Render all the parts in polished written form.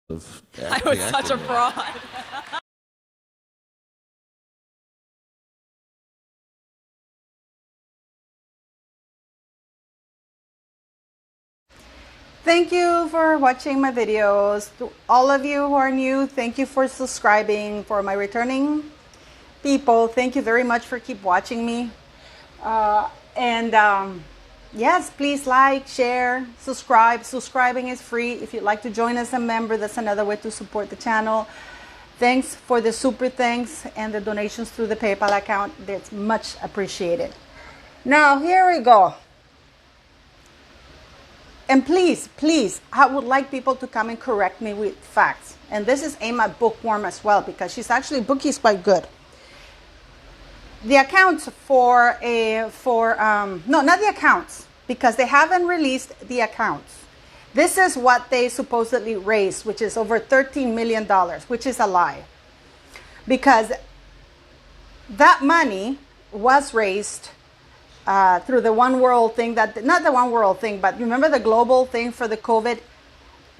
I was such a fraud. Thank you for watching my videos. To all of you who are new, thank you for subscribing. For my returning people, thank you very much for keep watching me. Yes, please like, share, subscribe. Subscribing is free. If you'd like to join as a member, that's another way to support the channel. Thanks for the super thanks and the donations through the PayPal account. That's much appreciated. Now, here we go. And please, I would like people to come and correct me with facts. And this is aimed at Bookworm as well, because she's actually, Bookie is quite good. The accounts no, not the accounts, because they haven't released the accounts. This is what they supposedly raised, which is over $13 million, which is a lie. Because that money was raised through the One World thing, not the One World thing, but remember the global thing for the COVID?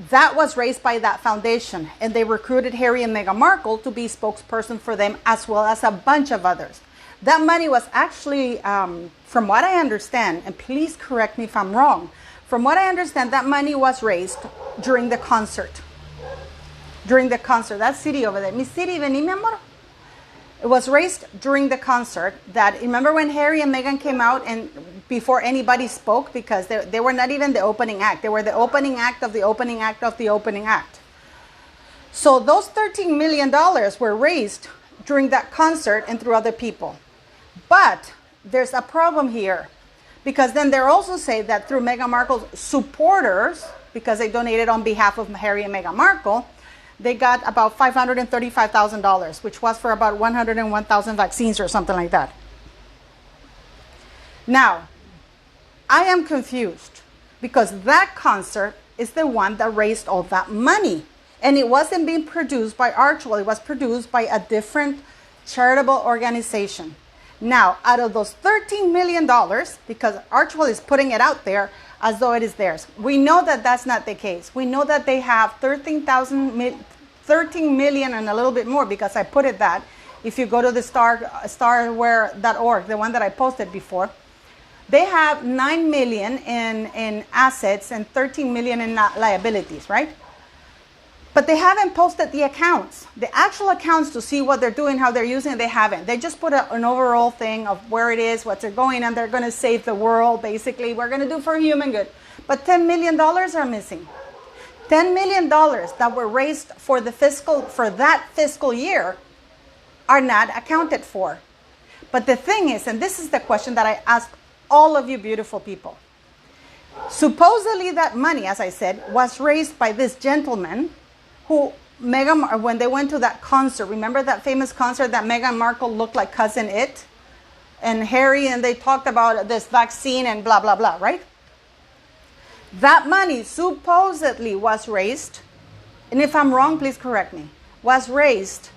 That was raised by that foundation, and they recruited Harry and Meghan Markle to be spokesperson for them, as well as a bunch of others. That money was actually, from what I understand, and please correct me if I'm wrong, from what I understand, that money was raised during the concert. During the concert, that city over there. Mi city, vení, mi amor. It was raised during the concert. That, remember when Harry and Meghan came out and before anybody spoke, because they were not even the opening act. They were the opening act of the opening act of the opening act. So those $13 million were raised during that concert and through other people. But there's a problem here, because then they also say that through Meghan Markle's supporters, because they donated on behalf of Harry and Meghan Markle, they got about $535,000, which was for about 101,000 vaccines or something like that. Now, I am confused, because that concert is the one that raised all that money. And it wasn't being produced by Archwell. It was produced by a different charitable organization. Now, out of those $13 million, because Archwell is putting it out there as though it is theirs, we know that that's not the case. We know that they have 13 million and a little bit more, because I put it that. If you go to the starware.org, the one that I posted before, they have 9 million in assets and 13 million in liabilities, right? But they haven't posted the accounts, the actual accounts, to see what they're doing, how they're using it. They haven't. They just put an overall thing of where it is, what they're going, and they're going to save the world, basically. We're going to do for human good. But $10 million are missing. $10 million that were raised for that fiscal year are not accounted for. But the thing is, and this is the question that I ask all of you beautiful people. Supposedly that money, as I said, was raised by this gentleman who, when they went to that concert, remember that famous concert that Meghan Markle looked like Cousin It? And Harry, and they talked about this vaccine and blah, blah, blah, right? That money supposedly was raised, and if I'm wrong, please correct me, was raised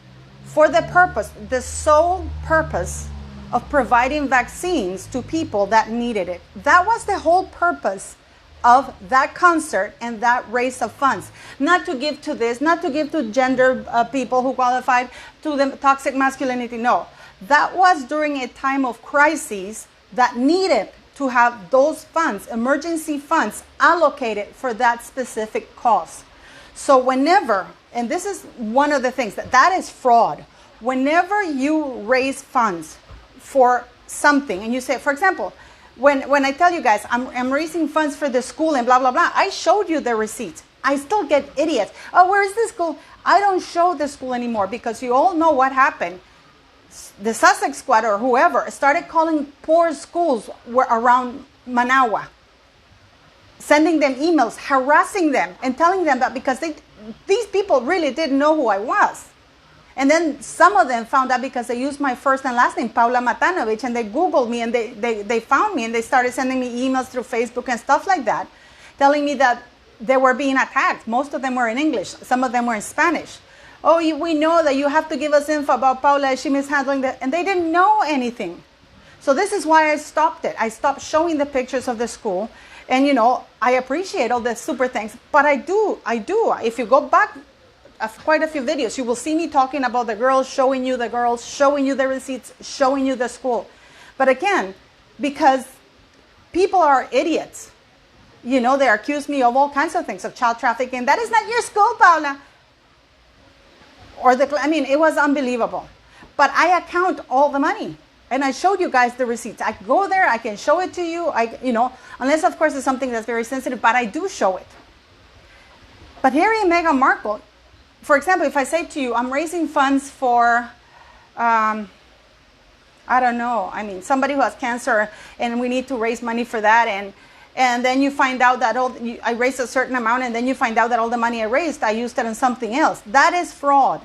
for the purpose, the sole purpose of providing vaccines to people that needed it. That was the whole purpose of that concert and that raise of funds. Not to give to this, not to give to gender people who qualified, to the toxic masculinity. No, that was during a time of crises that needed to have those funds, emergency funds, allocated for that specific cause. So whenever, and this is one of the things, that is fraud. Whenever you raise funds for something, and you say, for example, when I tell you guys, I'm raising funds for the school and blah, blah, blah, I showed you the receipts. I still get idiots. Oh, where is the school? I don't show the school anymore, because you all know what happened. The Sussex Squad or whoever started calling poor schools around Manawa, sending them emails, harassing them, and telling them that because these people really didn't know who I was. And then some of them found out because they used my first and last name, Paula Matanovich, and they Googled me, and they found me, and they started sending me emails through Facebook and stuff like that, telling me that they were being attacked. Most of them were in English. Some of them were in Spanish. Oh, we know that you have to give us info about Paula. She mishandling that. And they didn't know anything. So this is why I stopped it. I stopped showing the pictures of the school. And, I appreciate all the super thanks. But I do. If you go back quite a few videos. You will see me talking about the girls, showing you the receipts, showing you the school. But again, because people are idiots. You know, they accuse me of all kinds of things, of child trafficking. That is not your school, Paula. It was unbelievable. But I account all the money. And I showed you guys the receipts. I go there, I can show it to you. Unless, of course, it's something that's very sensitive, but I do show it. But Harry and Meghan Markle, for example, if I say to you, I'm raising funds for, I don't know, somebody who has cancer, and we need to raise money for that, and then you find out that I raised a certain amount, and then you find out that all the money I raised, I used it on something else. That is fraud.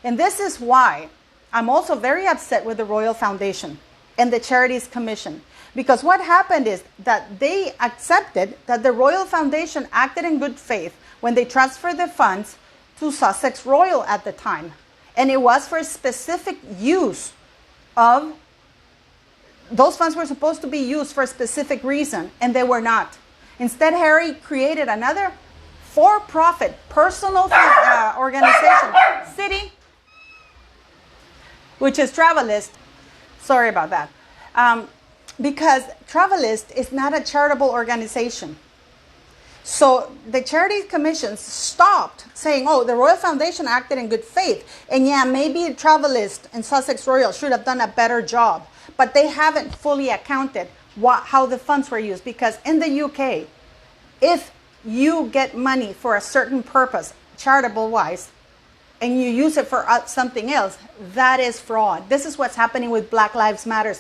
And this is why I'm also very upset with the Royal Foundation and the Charities Commission. Because what happened is that they accepted that the Royal Foundation acted in good faith when they transferred the funds to Sussex Royal at the time. And it was for specific use of, those funds were supposed to be used for a specific reason, and they were not. Instead, Harry created another for-profit personal organization, city, which is Travelist. Sorry about that. Because Travelist is not a charitable organization. So the Charities Commission stopped saying, oh, the Royal Foundation acted in good faith. And yeah, maybe Travelist and Sussex Royal should have done a better job. But they haven't fully accounted how the funds were used. Because in the UK, if you get money for a certain purpose, charitable-wise, and you use it for something else, that is fraud. This is what's happening with Black Lives Matter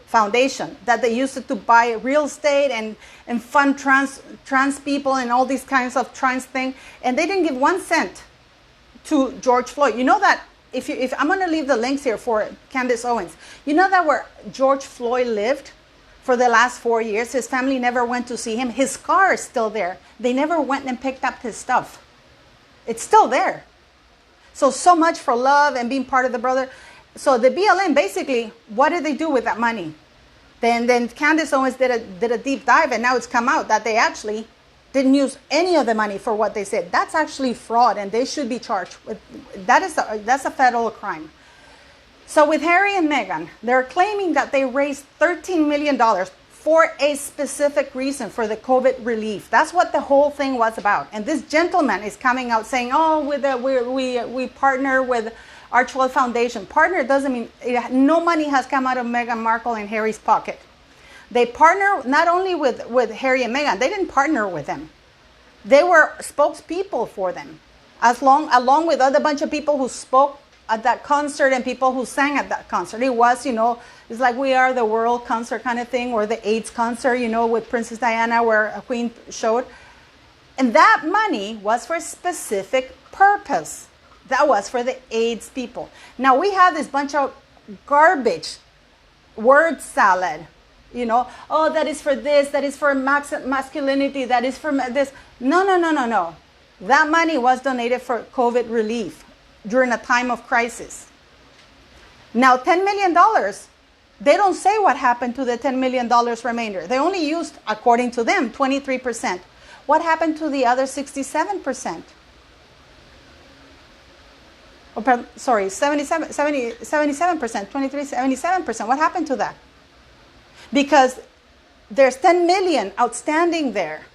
Foundation, that they used it to buy real estate and fund trans people and all these kinds of trans things, and they didn't give 1 cent to George Floyd. You know that if I'm going to leave the links here for Candace Owens. You know that where George Floyd lived for the last 4 years, his family never went to see him. His car is still there. They never went and picked up his stuff. It's still there. So much for love and being part of the brother. So the BLM, basically, what did they do with that money? Then Candace Owens did a deep dive, and now it's come out that they actually didn't use any of the money for what they said. That's actually fraud, and they should be charged with that's a federal crime. So with Harry and Meghan, they're claiming that they raised $13 million for a specific reason, for the COVID relief. That's what the whole thing was about. And this gentleman is coming out saying, oh, we partner with Archwell Foundation. Partner doesn't mean, no money has come out of Meghan Markle and Harry's pocket. They partner not only with Harry and Meghan, they didn't partner with them. They were spokespeople for them, along with other bunch of people who spoke at that concert and people who sang at that concert. It was, it's like We Are the World concert kind of thing, or the AIDS concert, with Princess Diana, where a queen showed. And that money was for a specific purpose. That was for the AIDS people. Now we have this bunch of garbage, word salad, oh, that is for this, that is for masculinity, that is for this. No. That money was donated for COVID relief during a time of crisis. Now, $10 million, they don't say what happened to the $10 million remainder. They only used, according to them, 23%. What happened to the other 67%? Sorry, 77%, 77%. What happened to that? Because there's 10 million outstanding there.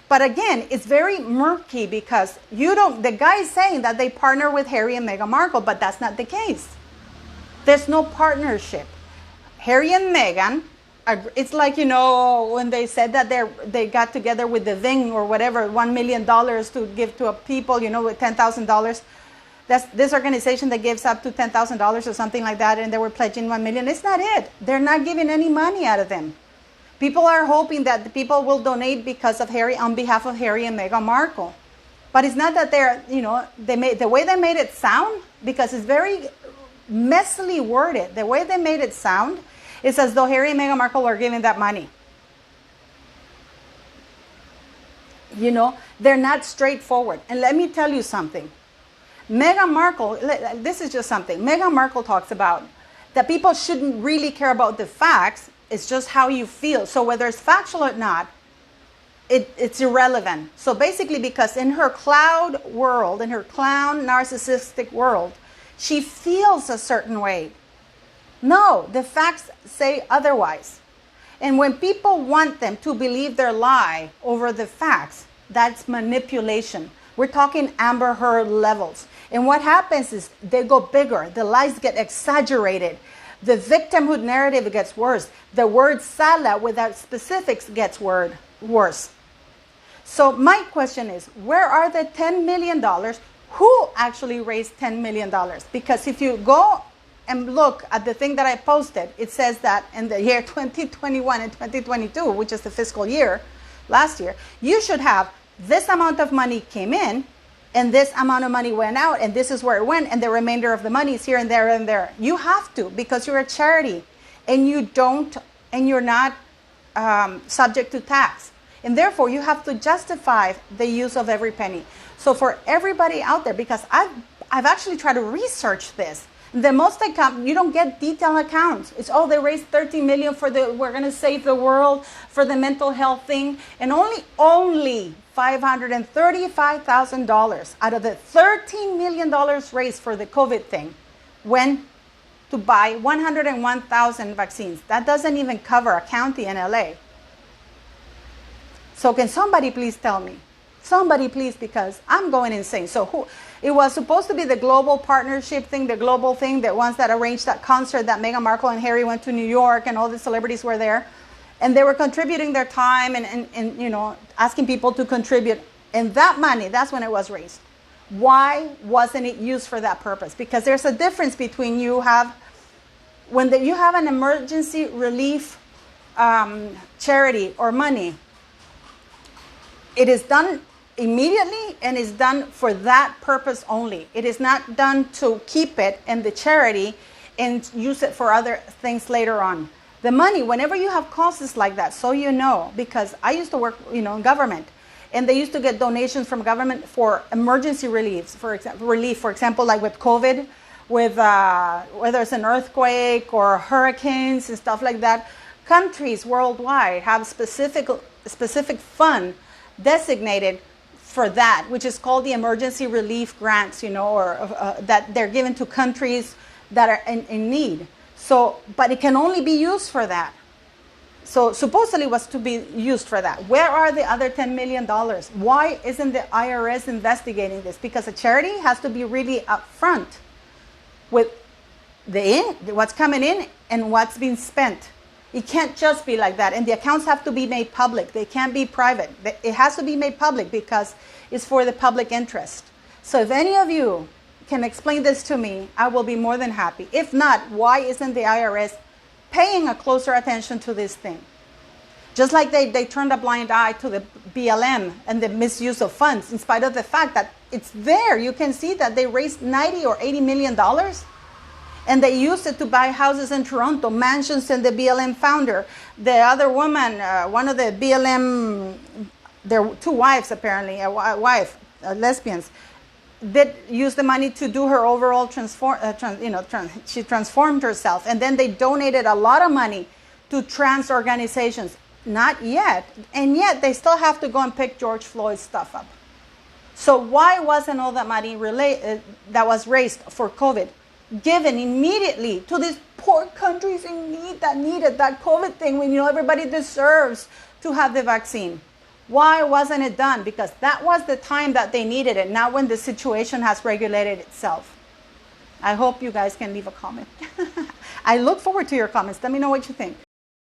But again, it's very murky because the guy is saying that they partner with Harry and Meghan Markle, but that's not the case. There's no partnership. Harry and Meghan, it's like, when they said that they got together with the Ving or whatever, $1 million to give to a people, with $10,000. That's this organization that gives up to $10,000 or something like that, and they were pledging $1 million. It's not it. They're not giving any money out of them. People are hoping that the people will donate because of Harry, on behalf of Harry and Meghan Markle. But it's not that they're, the way they made it sound, because it's very messily worded, the way they made it sound is as though Harry and Meghan Markle are giving that money. They're not straightforward. And let me tell you something. Meghan Markle, this is just something. Meghan Markle talks about that people shouldn't really care about the facts. It's just how you feel. So whether it's factual or not, it's irrelevant. So basically, because in her cloud world, in her clown narcissistic world, she feels a certain way. No, the facts say otherwise. And when people want them to believe their lie over the facts, that's manipulation. We're talking Amber Heard levels. And what happens is they go bigger. The lies get exaggerated. The victimhood narrative gets worse. The word sala without specifics gets worse. So my question is, where are the $10 million? Who actually raised $10 million? Because if you go and look at the thing that I posted, it says that in the year 2021 and 2022, which is the fiscal year, last year, you should have this amount of money came in, and this amount of money went out, and this is where it went, and the remainder of the money is here and there and there. You have to, because you're a charity, and you're not subject to tax. And therefore, you have to justify the use of every penny. So for everybody out there, because I've actually tried to research this, the most you don't get detailed accounts. It's, oh, they raised $13 million we're going to save the world for the mental health thing. And only $535,000 out of the $13 million raised for the COVID thing went to buy 101,000 vaccines. That doesn't even cover a county in LA. So can somebody please tell me? Somebody please, because I'm going insane. So it was supposed to be the global partnership thing, the global thing, the ones that arranged that concert that Meghan Markle and Harry went to New York and all the celebrities were there. And they were contributing their time and you know, asking people to contribute. And that money, that's when it was raised. Why wasn't it used for that purpose? Because there's a difference between you have an emergency relief charity or money. It is done immediately and is done for that purpose only. It is not done to keep it in the charity and use it for other things later on. The money, whenever you have causes like that, so you know, because I used to work, you know, in government, and they used to get donations from government for emergency reliefs, for example, like with COVID, with whether it's an earthquake or hurricanes and stuff like that. Countries worldwide have specific fund designated for that, which is called the emergency relief grants, you know, or that they're given to countries that are in need. So, but it can only be used for that. So supposedly was to be used for that. Where are the other $10 million? Why isn't the IRS investigating this? Because a charity has to be really upfront with what's coming in and what's being spent. It can't just be like that. And the accounts have to be made public. They can't be private. It has to be made public because it's for the public interest. So if any of you can explain this to me, I will be more than happy. If not, why isn't the IRS paying a closer attention to this thing? Just like they turned a blind eye to the BLM and the misuse of funds, in spite of the fact that it's there. You can see that they raised $90 or $80 million. And they used it to buy houses in Toronto, mansions, and the BLM founder. The other woman, one of the BLM, there were two wives apparently, lesbians, did use the money to do her overall she transformed herself. And then they donated a lot of money to trans organizations. Not yet. And yet they still have to go and pick George Floyd's stuff up. So why wasn't all that money that was raised for COVID given immediately to these poor countries in need that needed that COVID thing when, you know, everybody deserves to have the vaccine? Why wasn't it done? Because that was the time that they needed it, not when the situation has regulated itself. I hope you guys can leave a comment. I look forward to your comments. Let me know what you think.